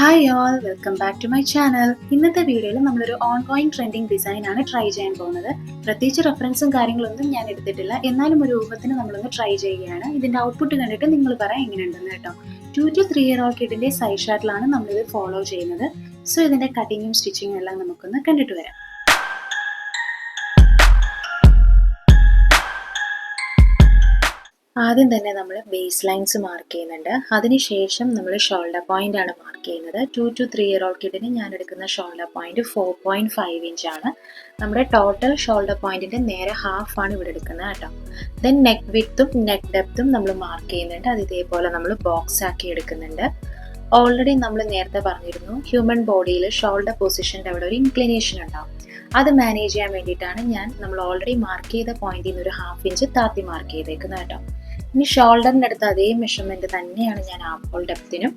Hi all, welcome back to my channel. ഇന്നത്തെ വീഡിയോയിൽ നമ്മളൊരു ഓൺഗോയിങ് ട്രെൻഡിങ് ഡിസൈൻ ആണ് ട്രൈ ചെയ്യാൻ പോകുന്നത്. പ്രത്യേകിച്ച് റെഫറൻസും കാര്യങ്ങളൊന്നും ഞാൻ എടുത്തിട്ടില്ല, എന്നാലും ഒരു ഊഹത്തിന് നമ്മളൊന്ന് ട്രൈ ചെയ്യുകയാണ്. ഇതിന്റെ ഔട്ട്പുട്ട് കണ്ടിട്ട് നിങ്ങൾ പറയാം എങ്ങനെയുണ്ടെന്ന് കേട്ടോ. 2 to 3 year old കിഡിന്റെ സൈസ് ഷാർട്ടിലാണ് നമ്മളിത് ഫോളോ ചെയ്യുന്നത്. സോ ഇതിന്റെ കട്ടിങ്ങും സ്റ്റിച്ചിങ്ങും എല്ലാം നമുക്കൊന്ന് കണ്ടിട്ട് വരാം. ആദ്യം തന്നെ നമ്മൾ ബേസ് ലൈൻസ് മാർക്ക് ചെയ്യുന്നുണ്ട്. അതിനുശേഷം നമ്മൾ ഷോൾഡർ പോയിന്റ് ആണ് മാർക്ക് ചെയ്യുന്നത്. 2 to 3 year old കിഡിന് ഞാൻ എടുക്കുന്ന ഷോൾഡർ പോയിന്റ് 4.5 ഇഞ്ച് ആണ്. നമ്മുടെ ടോട്ടൽ ഷോൾഡർ പോയിന്റിന്റെ നേരെ ഹാഫ് ആണ് ഇവിടെ എടുക്കുന്നത് കേട്ടോ. ദെൻ നെക്ക് വിഡ്ത്തും നെക്ക് ഡെപ്തും നമ്മൾ മാർക്ക് ചെയ്യുന്നുണ്ട്. അത് ഇതേപോലെ നമ്മൾ ബോക്സ് ആക്കി എടുക്കുന്നുണ്ട്. ഓൾറെഡി നമ്മൾ നേരത്തെ പറഞ്ഞിരുന്നു, ഹ്യൂമൻ ബോഡിയിൽ ഷോൾഡർ പൊസിഷൻ്റെ അവിടെ ഒരു ഇൻക്ലിനേഷൻ ഉണ്ടാവും. അത് മാനേജ് ചെയ്യാൻ വേണ്ടിയിട്ടാണ് നമ്മൾ ഓൾറെഡി മാർക്ക് ചെയ്ത പോയിന്റിൽ നിന്ന് ഒരു 1/2 ഇഞ്ച് താത്തി മാർക്ക് ചെയ്തേക്കുന്നത് കേട്ടോ. ഇനി ഷോൾഡറിൻ്റെ അടുത്ത് അതേ മെഷർമെൻറ്റ് തന്നെയാണ് ഞാൻ ആം ഹോൾ ഡെപ്തിനും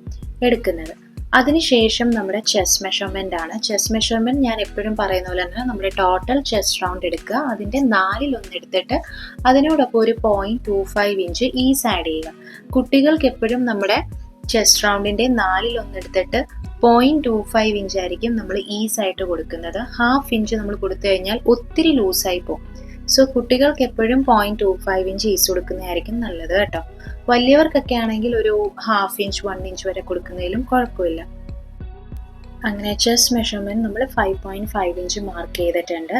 എടുക്കുന്നത്. അതിനുശേഷം നമ്മുടെ ചെസ്റ്റ് മെഷർമെൻ്റ് ആണ്. ചെസ്റ്റ് മെഷർമെൻറ്റ് ഞാൻ എപ്പോഴും പറയുന്ന പോലെ തന്നെ നമ്മുടെ ടോട്ടൽ ചെസ്റ്റ് റൗണ്ട് എടുക്കുക, അതിൻ്റെ 4/1 എടുത്തിട്ട് അതിനോടൊപ്പം ഒരു 0.25 ഇഞ്ച് ഈസ് ആഡ് ചെയ്യുക. കുട്ടികൾക്ക് എപ്പോഴും നമ്മുടെ ചെസ്റ്റ് റൗണ്ടിൻ്റെ 4/1 എടുത്തിട്ട് 0.25 ഇഞ്ച് ആയിരിക്കും നമ്മൾ ഈസ് ആയിട്ട് കൊടുക്കുന്നത്. 1/2 ഇഞ്ച് നമ്മൾ കൊടുത്തു കഴിഞ്ഞാൽ ഒത്തിരി ലൂസായി പോകും. സോ കുട്ടികൾക്ക് എപ്പോഴും 0.25 ഇഞ്ച് ഈസ് കൊടുക്കുന്നതായിരിക്കും നല്ലത് കേട്ടോ. വലിയവർക്കൊക്കെ ആണെങ്കിൽ ഒരു 1/2 ഇഞ്ച് 1 ഇഞ്ച് വരെ കൊടുക്കുന്നതിലും കുഴപ്പമില്ല. അങ്ങനെ ചെസ്റ്റ് മെഷർമെൻറ്റ് നമ്മൾ 5.5 ഇഞ്ച് മാർക്ക് ചെയ്തിട്ടുണ്ട്.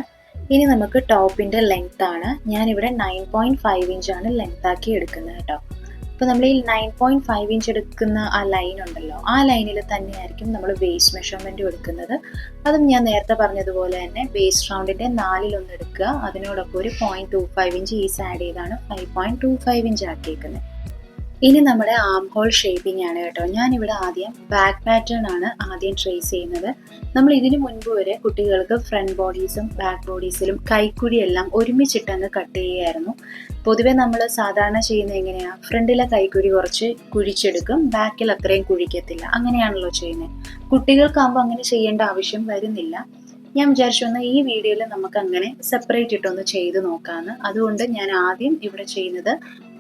ഇനി നമുക്ക് ടോപ്പിൻ്റെ ലെങ്ത് ആണ്. ഞാനിവിടെ 9.5 ഇഞ്ചാണ് ലെങ്ത് ആക്കി എടുക്കുന്നത് കേട്ടോ. അപ്പോൾ നമ്മൾ ഈ 9.5 ഇഞ്ച് എടുക്കുന്ന ആ ലൈൻ ഉണ്ടല്ലോ, ആ ലൈനിൽ തന്നെയായിരിക്കും നമ്മൾ വേസ്റ്റ് മെഷർമെൻറ്റും എടുക്കുന്നത്. അതും ഞാൻ നേരത്തെ പറഞ്ഞതുപോലെ തന്നെ വേസ്റ്റ് റൗണ്ടിൻ്റെ 4/1 എടുക്കുക, അതിനോടൊപ്പം ഒരു 0.25 ഇഞ്ച് ഈസ് ആഡ് ചെയ്താണ് 5.25 ഇഞ്ച് ആക്കിയേക്കുന്നത്. ഇനി നമ്മുടെ ആം ഹോൾ ഷേപ്പിംഗ് ആണ് കേട്ടോ. ഞാനിവിടെ ആദ്യം ബാക്ക് പാറ്റേൺ ആണ് ആദ്യം ട്രേസ് ചെയ്യുന്നത്. നമ്മൾ ഇതിനു മുൻപ് വരെ കുട്ടികൾക്ക് ഫ്രണ്ട് ബോഡീസും ബാക്ക് ബോഡീസിലും കൈക്കുഴിയെല്ലാം ഒരുമിച്ചിട്ടങ്ങ് കട്ട് ചെയ്യുകയായിരുന്നു. പൊതുവെ നമ്മൾ സാധാരണ ചെയ്യുന്നത് എങ്ങനെയാണ്, ഫ്രണ്ടിലെ കൈക്കുഴി കുറച്ച് കുഴിച്ചെടുക്കും, ബാക്കിൽ അത്രയും കുഴിക്കത്തില്ല, അങ്ങനെയാണല്ലോ ചെയ്യുന്നത്. കുട്ടികൾക്കാകുമ്പോൾ അങ്ങനെ ചെയ്യേണ്ട ആവശ്യം വരുന്നില്ല. ഞാൻ വിചാരിച്ചു വന്ന ഈ വീഡിയോയിൽ നമുക്ക് അങ്ങനെ സെപ്പറേറ്റ് ഇട്ടൊന്ന് ചെയ്ത് നോക്കാമെന്ന്. അതുകൊണ്ട് ഞാൻ ആദ്യം ഇവിടെ ചെയ്യുന്നത്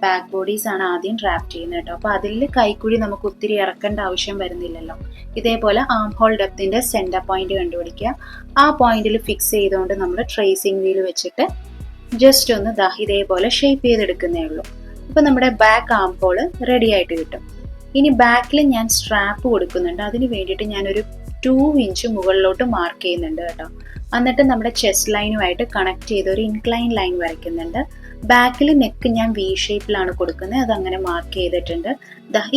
ബാക്ക് ബോഡീസ് ആണ് ആദ്യം ഡ്രാഫ്റ്റ് ചെയ്യുന്നത് കേട്ടോ. അപ്പോൾ അതിൽ കൈക്കുഴി നമുക്ക് ഒത്തിരി ഇറക്കേണ്ട ആവശ്യം വരുന്നില്ലല്ലോ. ഇതേപോലെ ആം ഹോൾ ഡെപ്തിൻ്റെ സെൻറ്റർ പോയിന്റ് കണ്ടുപിടിക്കുക. ആ പോയിന്റിൽ ഫിക്സ് ചെയ്തുകൊണ്ട് നമ്മൾ ട്രേസിങ് വീൽ വെച്ചിട്ട് ജസ്റ്റ് ഒന്ന് ഇതേപോലെ ഷേപ്പ് ചെയ്തെടുക്കുന്നേ ഉള്ളൂ. അപ്പോൾ നമ്മുടെ ബാക്ക് ആം ഹോൾ റെഡി ആയിട്ട് കിട്ടും. ഇനി ബാക്കിൽ ഞാൻ സ്ട്രാപ്പ് കൊടുക്കുന്നുണ്ട്. അതിന് വേണ്ടിയിട്ട് ഞാനൊരു 2 ഇഞ്ച് മുകളിലോട്ട് മാർക്ക് ചെയ്യുന്നുണ്ട് കേട്ടോ. എന്നിട്ട് നമ്മുടെ ചെസ്റ്റ് ലൈനുമായിട്ട് കണക്ട് ചെയ്ത് ഒരു ഇൻക്ലൈൻ ലൈൻ വരയ്ക്കുന്നുണ്ട്. ബാക്കിൽ നെക്ക് ഞാൻ വി ഷേപ്പിലാണ് കൊടുക്കുന്നത്, അതങ്ങനെ മാർക്ക് ചെയ്തിട്ടുണ്ട്.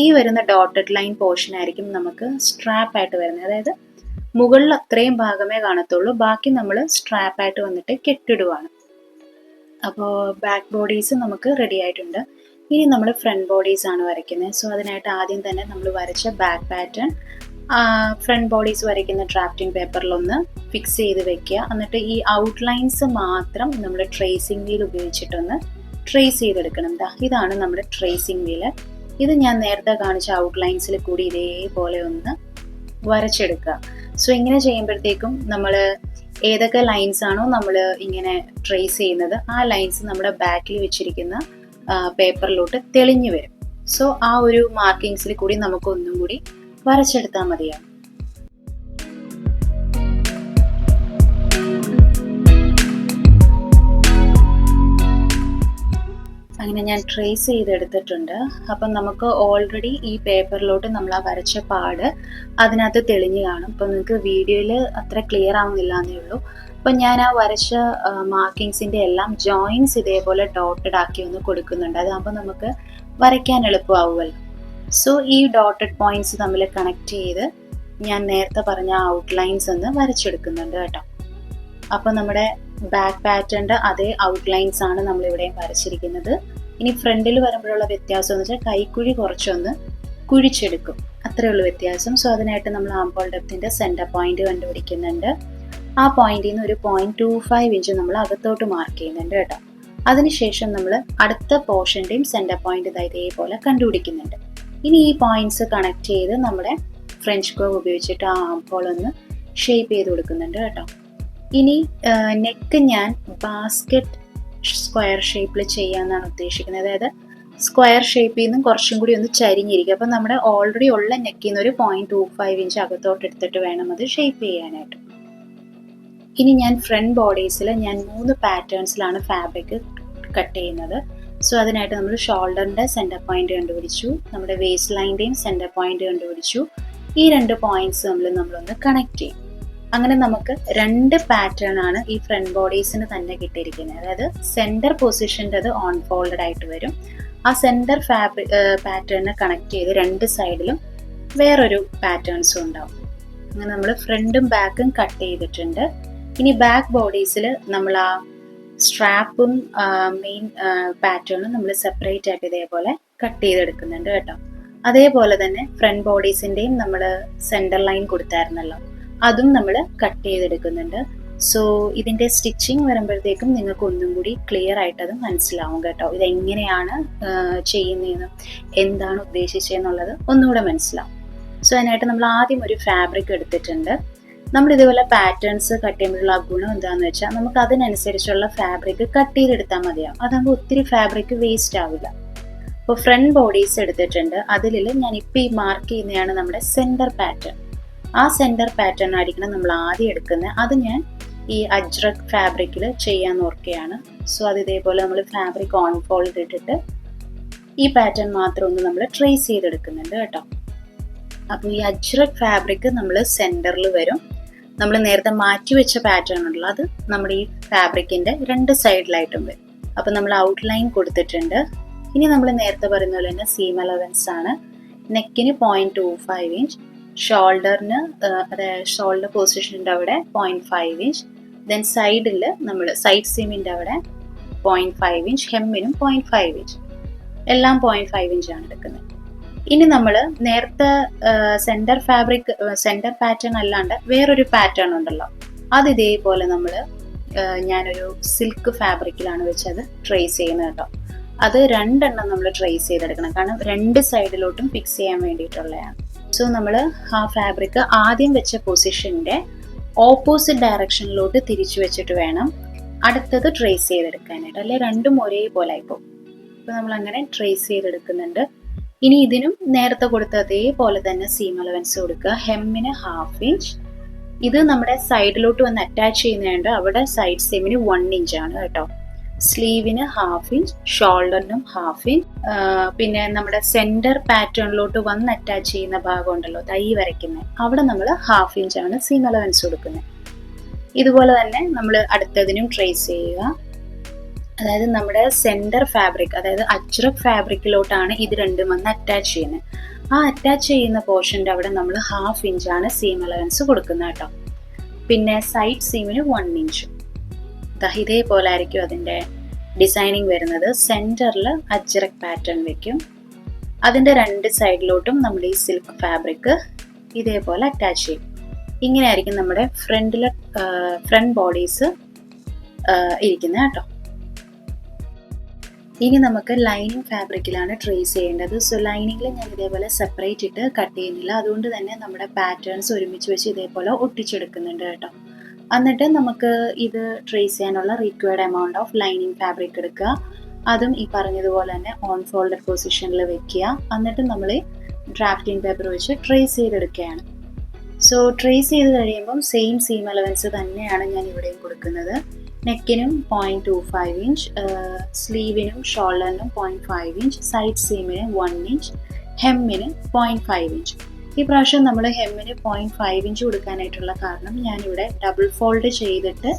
ഈ വരുന്ന ഡോട്ടഡ് ലൈൻ പോർഷൻ ആയിരിക്കും നമുക്ക് സ്ട്രാപ്പ് ആയിട്ട് വരുന്നത്. അതായത് മുകളിൽ അത്രയും ഭാഗമേ കാണത്തുള്ളൂ, ബാക്കി നമ്മൾ സ്ട്രാപ്പ് ആയിട്ട് വന്നിട്ട് കെട്ടിടുവാണ്. അപ്പോൾ ബാക്ക് ബോഡീസ് നമുക്ക് റെഡി ആയിട്ടുണ്ട്. ഇനി നമ്മൾ ഫ്രണ്ട് ബോഡീസ് ആണ് വരയ്ക്കുന്നത്. സോ അതിനായിട്ട് ആദ്യം തന്നെ നമ്മൾ വരച്ച ബാക്ക് പാറ്റേൺ ഫ്രണ്ട് ബോഡീസ് വരയ്ക്കുന്ന ഡ്രാഫ്റ്റിംഗ് പേപ്പറിലൊന്ന് ഫിക്സ് ചെയ്ത് വെക്കുക. എന്നിട്ട് ഈ ഔട്ട്ലൈൻസ് മാത്രം നമ്മൾ ട്രേസിംഗ് വീൽ ഉപയോഗിച്ചിട്ടൊന്ന് ട്രേസ് ചെയ്തെടുക്കണം. ഇതാണ് നമ്മുടെ ട്രേസിംഗ് വീല്. ഇത് ഞാൻ നേരത്തെ കാണിച്ച ഔട്ട്ലൈൻസിൽ കൂടി ഇതേപോലെ ഒന്ന് വരച്ചെടുക്കുക. സോ ഇങ്ങനെ ചെയ്യുമ്പോഴത്തേക്കും നമ്മൾ ഏതൊക്കെ ലൈൻസ് ആണോ നമ്മൾ ഇങ്ങനെ ട്രേസ് ചെയ്യുന്നത്, ആ ലൈൻസ് നമ്മുടെ ബാക്കിൽ വെച്ചിരിക്കുന്ന പേപ്പറിലോട്ട് തെളിഞ്ഞു വരും. സോ ആ ഒരു മാർക്കിങ്സിൽ കൂടി നമുക്ക് ഒന്നും കൂടി വരച്ചെടുത്താൽ മതിയാവും. അങ്ങനെ ഞാൻ ട്രേസ് ചെയ്തെടുത്തിട്ടുണ്ട്. അപ്പം നമുക്ക് ഓൾറെഡി ഈ പേപ്പറിലോട്ട് നമ്മൾ ആ വരച്ച പാട് അതിനകത്ത് തെളിഞ്ഞ് കാണും. അപ്പം നിങ്ങൾക്ക് വീഡിയോയിൽ അത്ര ക്ലിയർ ആവുന്നില്ല എന്നേ ഉള്ളൂ. അപ്പം ഞാൻ ആ വരച്ച മാർക്കിങ്സിൻ്റെ എല്ലാം ജോയിൻസ് ഇതേപോലെ ഡോട്ടഡ് ആക്കി ഒന്ന് കൊടുക്കുന്നുണ്ട്. അതാകുമ്പോൾ നമുക്ക് വരയ്ക്കാൻ എളുപ്പമാവുമല്ലോ. സോ ഈ ഡോട്ടഡ് പോയിന്റ്സ് തമ്മിൽ കണക്ട് ചെയ്ത് ഞാൻ നേരത്തെ പറഞ്ഞ ഔട്ട്ലൈൻസ് ഒന്ന് വരച്ചെടുക്കുന്നുണ്ട് കേട്ടോ. അപ്പോൾ നമ്മുടെ ബാക്ക് പാറ്റേണിൻ്റെ അതേ ഔട്ട്ലൈൻസ് ആണ് നമ്മളിവിടെയും വരച്ചിരിക്കുന്നത്. ഇനി ഫ്രണ്ടിൽ വരുമ്പോഴുള്ള വ്യത്യാസം എന്ന് വെച്ചാൽ കൈക്കുഴി കുറച്ചൊന്ന് കുഴിച്ചെടുക്കും, അത്രയേ ഉള്ളൂ വ്യത്യാസം. സോ അതിനായിട്ട് നമ്മൾ ആം ഹോൾ ഡെപ്തിൻ്റെ സെൻറ്റർ പോയിന്റ് കണ്ടുപിടിക്കുന്നുണ്ട്. ആ പോയിന്റിൽ നിന്ന് ഒരു 0.25 ഇഞ്ച് നമ്മൾ അകത്തോട്ട് മാർക്ക് ചെയ്യുന്നുണ്ട് കേട്ടോ. അതിനുശേഷം നമ്മൾ അടുത്ത പോർഷൻ്റെയും സെൻറ്റർ പോയിന്റ് ഇതേപോലെ കണ്ടുപിടിക്കുന്നുണ്ട്. ഇനി ഈ പോയിന്റ്സ് കണക്ട് ചെയ്ത് നമ്മുടെ ഫ്രഞ്ച് കർവ് ഉപയോഗിച്ചിട്ട് ആ ആം ഹോൾ ഒന്ന് ഷേപ്പ് ചെയ്ത് കൊടുക്കുന്നുണ്ട് കേട്ടോ. ഇനി നെക്ക് ഞാൻ ബാസ്ക്കറ്റ് സ്ക്വയർ ഷേപ്പിൽ ചെയ്യാമെന്നാണ് ഉദ്ദേശിക്കുന്നത്. അതായത് സ്ക്വയർ ഷേപ്പിൽ നിന്നും കുറച്ചും കൂടി ഒന്ന് ചരിഞ്ഞിരിക്കും. അപ്പം നമ്മുടെ ഓൾറെഡി ഉള്ള നെക്കിൽ നിന്ന് ഒരു 0.25 ഇഞ്ച് അകത്തോട്ട് എടുത്തിട്ട് വേണം അത് ഷേപ്പ് ചെയ്യാനായിട്ട്. ഇനി ഞാൻ ഫ്രണ്ട് ബോഡീസിൽ ഞാൻ 3 പാറ്റേൺസിലാണ് ഫാബ്രിക് കട്ട് ചെയ്യുന്നത്. സോ അതിനായിട്ട് നമ്മൾ ഷോൾഡറിൻ്റെ സെൻറ്റർ പോയിന്റ് കണ്ടുപിടിച്ചു, നമ്മുടെ വേസ്റ്റ് ലൈൻ്റെയും സെൻറ്റർ പോയിന്റ് കണ്ടുപിടിച്ചു. ഈ 2 പോയിന്റ്സ് നമ്മളൊന്ന് കണക്ട് ചെയ്യും. അങ്ങനെ നമുക്ക് 2 പാറ്റേൺ ആണ് ഈ ഫ്രണ്ട് ബോഡീസിന് തന്നെ കിട്ടിയിരിക്കുന്നത്. അതായത് സെൻറ്റർ പൊസിഷൻ്റെ ഓൺ ഫോൾഡഡ് ആയിട്ട് വരും. ആ സെൻറ്റർ പാറ്റേണിനെ കണക്ട് ചെയ്ത് 2 സൈഡിലും വേറൊരു പാറ്റേൺസും ഉണ്ടാവും. അങ്ങനെ നമ്മൾ ഫ്രണ്ടും ബാക്കും കട്ട് ചെയ്തിട്ടുണ്ട്. ഇനി ബാക്ക് ബോഡീസിൽ നമ്മൾ ആ സ്ട്രാപ്പും മെയിൻ പാറ്റേണും നമ്മൾ സെപ്പറേറ്റ് ആയിട്ട് ഇതേപോലെ കട്ട് ചെയ്തെടുക്കുന്നുണ്ട് കേട്ടോ. അതേപോലെ തന്നെ ഫ്രണ്ട് ബോഡീസിൻ്റെയും നമ്മൾ സെൻറ്റർ ലൈൻ കൊടുത്തായിരുന്നല്ലോ, അതും നമ്മൾ കട്ട് ചെയ്തെടുക്കുന്നുണ്ട്. സോ ഇതിൻ്റെ സ്റ്റിച്ചിങ് വരുമ്പോഴത്തേക്കും നിങ്ങൾക്ക് ഒന്നും കൂടി ക്ലിയർ ആയിട്ട് അത് മനസ്സിലാവും കേട്ടോ. ഇതെങ്ങനെയാണ് ചെയ്യുന്നതെന്ന്, എന്താണ് ഉദ്ദേശിച്ചതെന്നുള്ളത് ഒന്നുകൂടെ മനസ്സിലാവും. സോ അതിനായിട്ട് നമ്മൾ ആദ്യം ഒരു ഫാബ്രിക് എടുത്തിട്ടുണ്ട്. നമ്മൾ ഇതുപോലെ പാറ്റേൺസ് കട്ട് ചെയ്യുമ്പോഴുള്ള ഗുണം എന്താണെന്ന് വെച്ചാൽ നമുക്ക് അതിനനുസരിച്ചുള്ള ഫാബ്രിക് കട്ട് ചെയ്തെടുത്താൽ മതിയാവും. അതാകുമ്പോൾ ഒത്തിരി ഫാബ്രിക് വേസ്റ്റ് ആവില്ല. അപ്പോൾ ഫ്രണ്ട് ബോഡീസ് എടുത്തിട്ടുണ്ട്. അതിൽ ഞാനിപ്പോൾ ഈ മാർക്ക് ചെയ്യുന്നതാണ് നമ്മുടെ സെൻറ്റർ പാറ്റേൺ. ആ സെൻറ്റർ പാറ്റേൺ ആയിരിക്കണം നമ്മൾ ആദ്യം എടുക്കുന്നത്. അത് ഞാൻ ഈ അജ്രക് ഫാബ്രിക്കിൽ ചെയ്യാൻ ഓർക്കുകയാണ്. സോ അത് ഇതേപോലെ നമ്മൾ ഫാബ്രിക് ഓൺ ഫോൾഡ് ഇട്ടിട്ട് ഈ പാറ്റേൺ മാത്രം ഒന്ന് നമ്മൾ ട്രേസ് ചെയ്തെടുക്കുന്നുണ്ട് കേട്ടോ. അപ്പോൾ ഈ അജ്രക് ഫാബ്രിക് നമ്മൾ സെൻറ്ററിൽ വരും. നമ്മൾ നേരത്തെ മാറ്റി വെച്ച പാറ്റേൺ ഉണ്ടല്ലോ, അത് നമ്മുടെ ഈ ഫാബ്രിക്കിൻ്റെ 2 സൈഡിലായിട്ടും വരും. അപ്പോൾ നമ്മൾ ഔട്ട്ലൈൻ കൊടുത്തിട്ടുണ്ട്. ഇനി നമ്മൾ നേരത്തെ പറയുന്ന പോലെ തന്നെ സീം അലവൻസ് ആണ്. നെക്കിന് 0.25 ഇഞ്ച്, ഷോൾഡറിന് അതായത് ഷോൾഡർ പൊസിഷൻ്റെ അവിടെ 0.5 ഇഞ്ച്, ദെൻ സൈഡിൽ നമ്മൾ സൈഡ് സീമിൻ്റെ അവിടെ 0.5 ഇഞ്ച്, ഹെമ്മിനും 0.5 ഇഞ്ച്, എല്ലാം 0.5 ഇഞ്ചാണ് എടുക്കുന്നത്. ഇനി നമ്മൾ നേരത്തെ സെൻറ്റർ പാറ്റേൺ അല്ലാണ്ട് വേറൊരു പാറ്റേൺ ഉണ്ടല്ലോ, അത് ഇതേപോലെ നമ്മൾ ഞാനൊരു സിൽക്ക് ഫാബ്രിക്കിലാണ് വെച്ചത് ട്രേസ് ചെയ്യുന്നത് കേട്ടോ. അത് 2 എണ്ണം നമ്മൾ ട്രേസ് ചെയ്തെടുക്കണം, കാരണം 2 സൈഡിലോട്ടും ഫിക്സ് ചെയ്യാൻ വേണ്ടിയിട്ടുള്ളതാണ്. സോ നമ്മൾ ആ ഫാബ്രിക് ആദ്യം വെച്ച പൊസിഷൻ്റെ ഓപ്പോസിറ്റ് ഡയറക്ഷനിലോട്ട് തിരിച്ചു വെച്ചിട്ട് വേണം അടുത്തത് ട്രേസ് ചെയ്തെടുക്കാനായിട്ട്, അല്ലെ രണ്ടും ഒരേപോലെ ആയിപ്പോൾ. അപ്പോൾ നമ്മൾ അങ്ങനെ ട്രേസ് ചെയ്തെടുക്കുന്നുണ്ട്. ഇനി ഇതിനും നേരത്തെ കൊടുത്ത അതേപോലെ തന്നെ സീം അലവൻസ് കൊടുക്കുക. ഹെമ്മിന് 1/2 ഇഞ്ച്, ഇത് നമ്മുടെ സൈഡിലോട്ട് വന്ന് അറ്റാച്ച് ചെയ്യുന്നതുകൊണ്ട് അവിടെ സൈഡ് സീമിന് 1 ഇഞ്ചാണ് കേട്ടോ. സ്ലീവിന് 1/2 ഇഞ്ച്, ഷോൾഡറിനും 1/2 ഇഞ്ച്, പിന്നെ നമ്മുടെ സെൻറ്റർ പാറ്റേണിലോട്ട് വന്ന് അറ്റാച്ച് ചെയ്യുന്ന ഭാഗം ഉണ്ടല്ലോ, തൈ വരയ്ക്കുന്നത്, അവിടെ നമ്മൾ 1/2 ഇഞ്ചാണ് സീം അലവൻസ് കൊടുക്കുന്നത്. ഇതുപോലെ തന്നെ നമ്മൾ അടുത്തതിനും ട്രേസ് ചെയ്യുക. അതായത് നമ്മുടെ സെൻറ്റർ ഫാബ്രിക്, അതായത് അജ്രക് ഫാബ്രിക്കിലോട്ടാണ് ഇത് രണ്ടും വന്ന് അറ്റാച്ച് ചെയ്യുന്നത്. ആ അറ്റാച്ച് ചെയ്യുന്ന പോർഷൻ്റെ അവിടെ നമ്മൾ 1/2 ഇഞ്ചാണ് സീം അലവൻസ് കൊടുക്കുന്നത് കേട്ടോ. പിന്നെ സൈഡ് സീമിന് 1 ഇഞ്ച്. ഇതേപോലെ ആയിരിക്കും അതിൻ്റെ ഡിസൈനിങ് വരുന്നത്. സെൻറ്ററിൽ അജ്രക് പാറ്റേൺ വെക്കും. അതിൻ്റെ 2 സൈഡിലോട്ടും നമ്മൾ ഈ സിൽക്ക് ഫാബ്രിക് ഇതേപോലെ അറ്റാച്ച് ചെയ്യും. ഇങ്ങനെയായിരിക്കും നമ്മുടെ ഫ്രണ്ട് ബോഡീസ് ഇരിക്കുന്നത് കേട്ടോ. ഇനി നമുക്ക് ലൈനിങ് ഫാബ്രിക്കിലാണ് ട്രേസ് ചെയ്യേണ്ടത്. സോ ലൈനിങ്ങിൽ ഞാൻ ഇതേപോലെ സെപ്പറേറ്റ് ഇട്ട് കട്ട് ചെയ്യുന്നില്ല, അതുകൊണ്ട് തന്നെ നമ്മുടെ പാറ്റേൺസ് ഒരുമിച്ച് വെച്ച് ഇതേപോലെ ഒട്ടിച്ചെടുക്കുന്നുണ്ട് കേട്ടോ. എന്നിട്ട് നമുക്ക് ഇത് ട്രേസ് ചെയ്യാനുള്ള required amount of lining fabric എടുക്കുക. അതും ഈ പറഞ്ഞതുപോലെ തന്നെ ഓൺ ഫോൾഡഡ് പൊസിഷനിൽ വെക്കുക. എന്നിട്ട് നമ്മൾ ഡ്രാഫ്റ്റിംഗ് പേപ്പർ വെച്ച് ട്രേസ് ചെയ്തെടുക്കുകയാണ്. സോ ട്രേസ് ചെയ്ത് കഴിയുമ്പം സെയിം സീം അലവൻസ് തന്നെയാണ് ഞാൻ ഇവിടെയും കൊടുക്കുന്നത്. നെക്കിനും 0.25 ഇഞ്ച്, സ്ലീവിനും ഷോൾഡറിനും 0.5 ഇഞ്ച്, സൈഡ് സീമിന് 1 ഇഞ്ച്, ഹെമ്മിന് 0.5 ഇഞ്ച്. ഈ പ്രാവശ്യം നമ്മൾ ഹെമ്മിന് 0.5 ഇഞ്ച് കൊടുക്കാനായിട്ടുള്ള കാരണം ഞാനിവിടെ ഡബിൾ ഫോൾഡ് ചെയ്തിട്ട്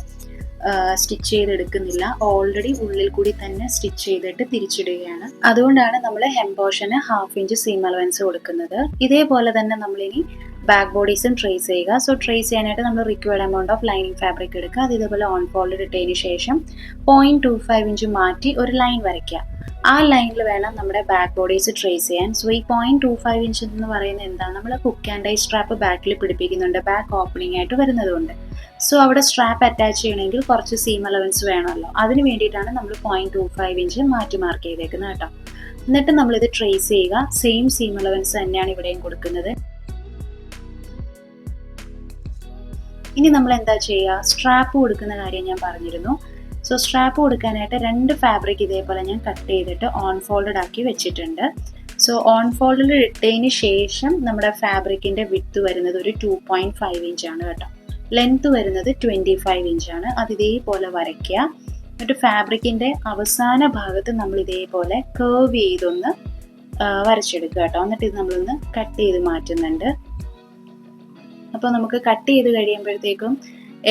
സ്റ്റിച്ച് ചെയ്തെടുക്കുന്നില്ല, ഓൾറെഡി ഉള്ളിൽ കൂടി തന്നെ സ്റ്റിച്ച് ചെയ്തിട്ട് തിരിച്ചിടുകയാണ്. അതുകൊണ്ടാണ് നമ്മൾ ഹെം പോർഷന് 1/2 ഇഞ്ച് സീം അലവൻസ് കൊടുക്കുന്നത്. ഇതേപോലെ തന്നെ നമ്മളിനി ബാക്ക് ബോഡീസും ട്രേസ് ചെയ്യുക. സോ ട്രേസ് ചെയ്യാനായിട്ട് നമ്മൾ required amount of lining fabric എടുക്കുക. അത് ഇതേപോലെ ഓൺ ഫോൾഡ് ഇട്ടതിന് ശേഷം 0.25 ഇഞ്ച് മാറ്റി ഒരു ലൈൻ വരയ്ക്കുക. ആ ലൈനിൽ വേണം നമ്മുടെ ബാക്ക് ബോഡീസ് ട്രേസ് ചെയ്യാൻ. സോ ഈ 0.25 ഇഞ്ച് എന്ന് പറയുന്നത് എന്താണ്, നമ്മൾ ഹുക്ക് ആൻഡ് ഐ സ്ട്രാപ്പ് ബാക്കിൽ പിടിപ്പിക്കുന്നുണ്ട്, ബാക്ക് ഓപ്പണിംഗ് ആയിട്ട് വരുന്നതുകൊണ്ട്. സോ അവിടെ സ്ട്രാപ്പ് അറ്റാച്ച് ചെയ്യണമെങ്കിൽ കുറച്ച് സീം അലവൻസ് വേണമല്ലോ, അതിന് വേണ്ടിയിട്ടാണ് നമ്മൾ 0.25 ഇഞ്ച് മാറ്റി മാർക്ക് ചെയ്തേക്കുന്നത് കേട്ടോ. എന്നിട്ട് നമ്മളിത് ട്രേസ് ചെയ്യുക. സെയിം സീം അലവൻസ് തന്നെയാണ് ഇവിടെയും കൊടുക്കുന്നത്. ഇനി നമ്മൾ എന്താ ചെയ്യുക, സ്ട്രാപ്പ് കൊടുക്കുന്ന കാര്യം ഞാൻ പറഞ്ഞിരുന്നു. സോ സോ സ്ട്രാപ്പ് കൊടുക്കാനായിട്ട് 2 ഫാബ്രിക് ഇതേപോലെ ഞാൻ കട്ട് ചെയ്തിട്ട് ഓൺ ഫോൾഡഡ് ആക്കി വെച്ചിട്ടുണ്ട്. സോ ഓൺ ഫോൾഡിൽ ഇട്ടതിന് ശേഷം നമ്മുടെ ഫാബ്രിക്കിൻ്റെ വിഡ്ത്ത് വരുന്നത് ഒരു 2.5 ഇഞ്ചാണ് കേട്ടോ. ലെങ്ത്ത് വരുന്നത് 25 ഇഞ്ചാണ്. അത് ഇതേപോലെ വരയ്ക്കുക. എന്നിട്ട് ഫാബ്രിക്കിൻ്റെ അവസാന ഭാഗത്ത് നമ്മൾ ഇതേപോലെ കേർവ് ചെയ്തൊന്ന് വരച്ചെടുക്കുക കേട്ടോ. എന്നിട്ട് ഇത് നമ്മളൊന്ന് കട്ട് ചെയ്ത് മാറ്റുന്നുണ്ട്. അപ്പോൾ നമുക്ക് കട്ട് ചെയ്ത് കഴിയുമ്പോഴത്തേക്കും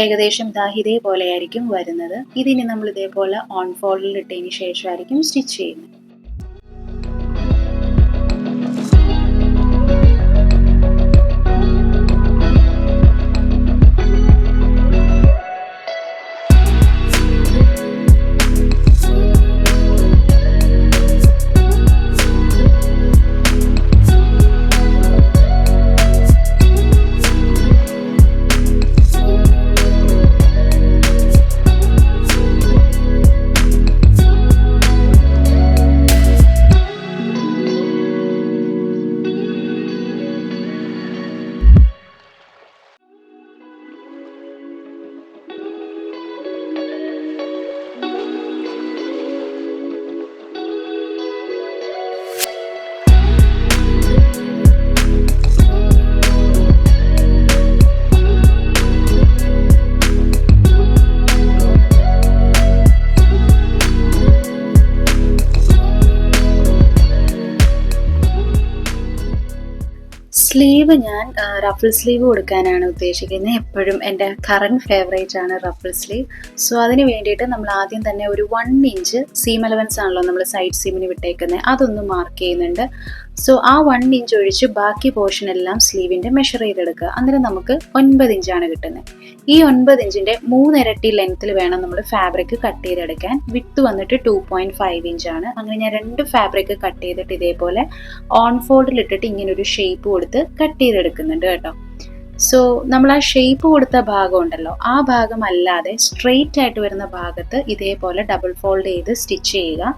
ഏകദേശം ഇതേപോലെ ആയിരിക്കും വരുന്നത്. ഇതിനി നമ്മൾ ഇതേപോലെ ഓൺ ഫോൾഡിൽ ഇട്ടതിന് ശേഷമായിരിക്കും സ്റ്റിച്ച് ചെയ്യുന്നത്. സ്ലീവ് ഞാൻ റഫിൾ സ്ലീവ് കൊടുക്കാനാണ് ഉദ്ദേശിക്കുന്നത്. എപ്പോഴും എൻ്റെ കറൻറ്റ് ഫേവറേറ്റ് ആണ് റഫിൾ സ്ലീവ്. സോ അതിന് വേണ്ടിയിട്ട് നമ്മൾ ആദ്യം തന്നെ ഒരു 1 ഇഞ്ച് സീം അലവൻസ് ആണല്ലോ നമ്മൾ സൈഡ് സീമിന് വിട്ടേക്കുന്നത്, അതൊന്ന് മാർക്ക് ചെയ്യുന്നുണ്ട്. സോ ആ 1 ഇഞ്ച് ഒഴിച്ച് ബാക്കി പോർഷൻ എല്ലാം സ്ലീവിൻ്റെ മെഷർ ചെയ്തെടുക്കുക. അന്നേരം നമുക്ക് 9 ഇഞ്ചാണ് കിട്ടുന്നത്. ഈ 9 ഇഞ്ചിൻ്റെ 3 ഇരട്ടി ലെങ്ത്തിൽ വേണം നമ്മൾ ഫാബ്രിക് കട്ട് ചെയ്തെടുക്കാൻ. വിഡ്ത്ത് വന്നിട്ട് 2.5 ഇഞ്ചാണ്. അങ്ങനെ ഞാൻ 2 ഫാബ്രിക് കട്ട് ചെയ്തിട്ട് ഇതേപോലെ ഓൺ ഫോൾഡിൽ ഇട്ടിട്ട് ഇങ്ങനെ ഒരു ഷേപ്പ് കൊടുത്ത് കട്ട് ചെയ്തെടുക്കുന്നുണ്ട് കേട്ടോ. സോ നമ്മൾ ആ ഷേപ്പ് കൊടുത്ത ഭാഗം ഉണ്ടല്ലോ, ആ ഭാഗം അല്ലാതെ സ്ട്രെയിറ്റ് ആയിട്ട് വരുന്ന ഭാഗത്ത് ഇതേപോലെ ഡബിൾ ഫോൾഡ് ചെയ്ത് സ്റ്റിച്ച് ചെയ്യുക.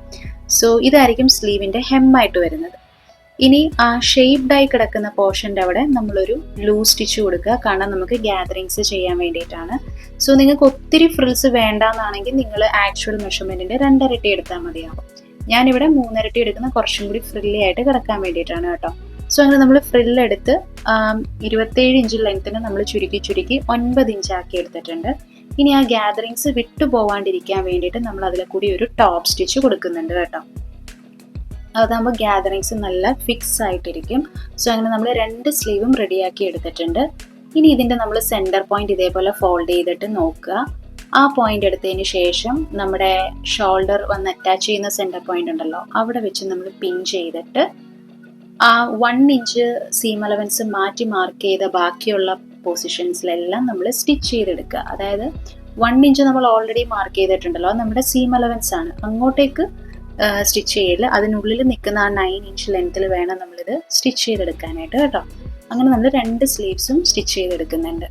സോ ഇതായിരിക്കും സ്ലീവിൻ്റെ ഹെമ്മായിട്ട് വരുന്നത്. ഇനി ആ ഷേപ്ഡായി കിടക്കുന്ന പോർഷൻ്റെ അവിടെ നമ്മളൊരു ലൂസ് സ്റ്റിച്ച് കൊടുക്കുക. കാരണം നമുക്ക് ഗ്യാതറിങ്സ് ചെയ്യാൻ വേണ്ടിയിട്ടാണ്. സോ നിങ്ങൾക്ക് ഒത്തിരി ഫ്രിൽസ് വേണ്ടാന്നാണെങ്കിൽ നിങ്ങൾ ആക്ച്വൽ മെഷർമെൻറ്റിൻ്റെ 2 ഇരട്ടി എടുത്താൽ മതിയാവും. ഞാനിവിടെ 3 ഇരട്ടി എടുക്കുന്ന കുറച്ചും കൂടി ഫ്രില്ലി ആയിട്ട് കിടക്കാൻ വേണ്ടിയിട്ടാണ് കേട്ടോ. സോ അങ്ങനെ നമ്മൾ ഫ്രില്ലെടുത്ത് 27 ഇഞ്ച് ലെങ്ത്തിന് നമ്മൾ ചുരുക്കി 9 ഇഞ്ചാക്കി എടുത്തിട്ടുണ്ട്. ഇനി ആ ഗ്യാതറിങ്സ് വിട്ടു പോവാണ്ടിരിക്കാൻ വേണ്ടിയിട്ട് നമ്മൾ അതിലെ കൂടി ഒരു ടോപ്പ് സ്റ്റിച്ച് കൊടുക്കുന്നുണ്ട് കേട്ടോ. അതാകുമ്പോൾ ഗ്യാതറിങ്സ് നല്ല ഫിക്സ് ആയിട്ടിരിക്കും. സോ അങ്ങനെ നമ്മൾ 2 സ്ലീവും റെഡിയാക്കി എടുത്തിട്ടുണ്ട്. ഇനി ഇതിൻ്റെ നമ്മൾ സെൻറ്റർ പോയിന്റ് ഇതേപോലെ ഫോൾഡ് ചെയ്തിട്ട് നോക്കുക. ആ പോയിന്റ് എടുത്തതിന് ശേഷം നമ്മുടെ ഷോൾഡർ വന്ന് അറ്റാച്ച് ചെയ്യുന്ന സെൻറ്റർ പോയിന്റ് ഉണ്ടല്ലോ, അവിടെ വെച്ച് നമ്മൾ പിൻ ചെയ്തിട്ട് ആ 1 ഇഞ്ച് സീം അലവൻസ് മാറ്റി മാർക്ക് ചെയ്ത ബാക്കിയുള്ള പൊസിഷൻസിലെല്ലാം നമ്മൾ സ്റ്റിച്ച് ചെയ്തെടുക്കുക. അതായത് 1 ഇഞ്ച് നമ്മൾ ഓൾറെഡി മാർക്ക് ചെയ്തിട്ടുണ്ടല്ലോ, അത് നമ്മുടെ സീം അലവൻസ് ആണ്. അങ്ങോട്ടേക്ക് സ്റ്റിച്ച് ചെയ്യില്ല, അതിനുള്ളിൽ നിൽക്കുന്ന ആ 9 ഇഞ്ച് ലെങ്ത്തിൽ വേണം നമ്മളിത് സ്റ്റിച്ച് ചെയ്തെടുക്കാനായിട്ട് കേട്ടോ. അങ്ങനെ നമ്മൾ 2 സ്ലീവ്സും സ്റ്റിച്ച് ചെയ്തെടുക്കുന്നുണ്ട്.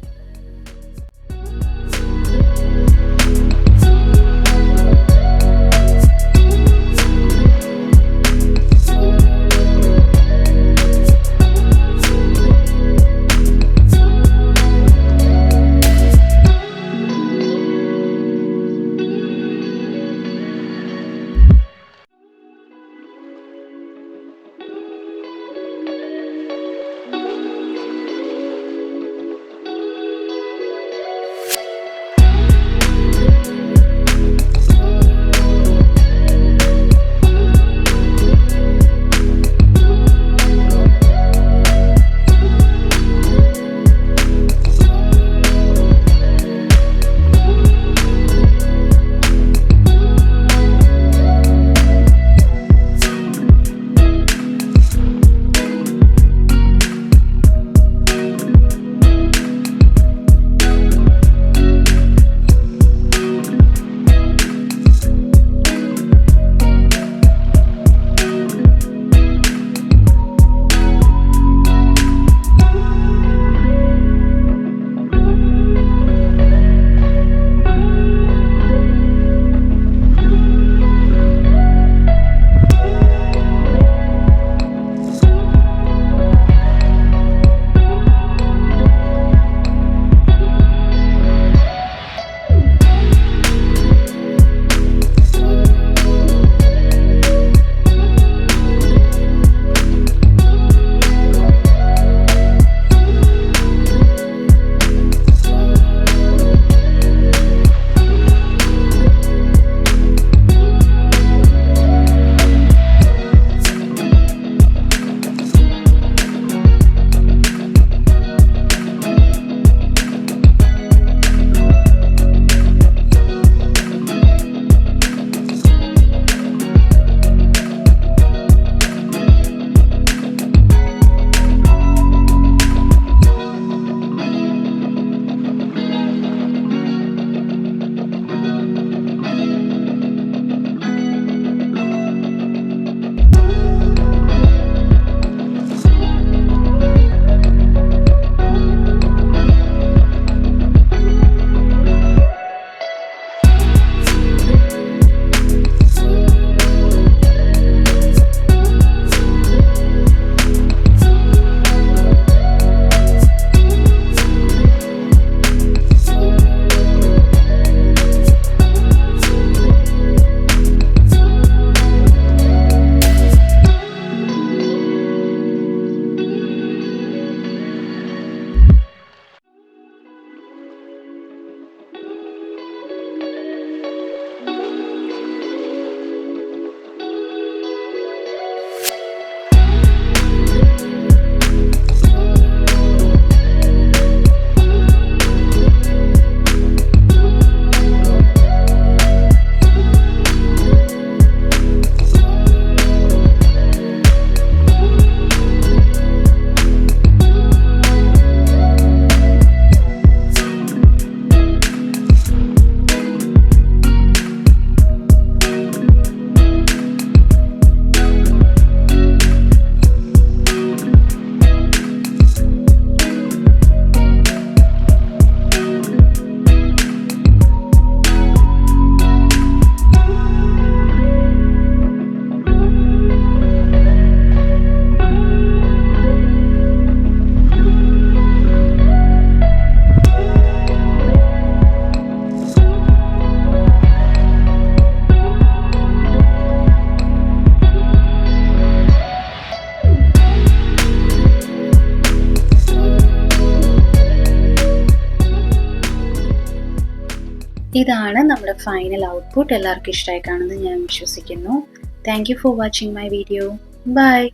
ഇതാണ് നമ്മുടെ ഫൈനൽ ഔട്ട്പുട്ട്. എല്ലാവർക്കും ഇഷ്ടമായി കാണുമെന്ന് ഞാൻ വിശ്വസിക്കുന്നു. Thank you for watching my video. By.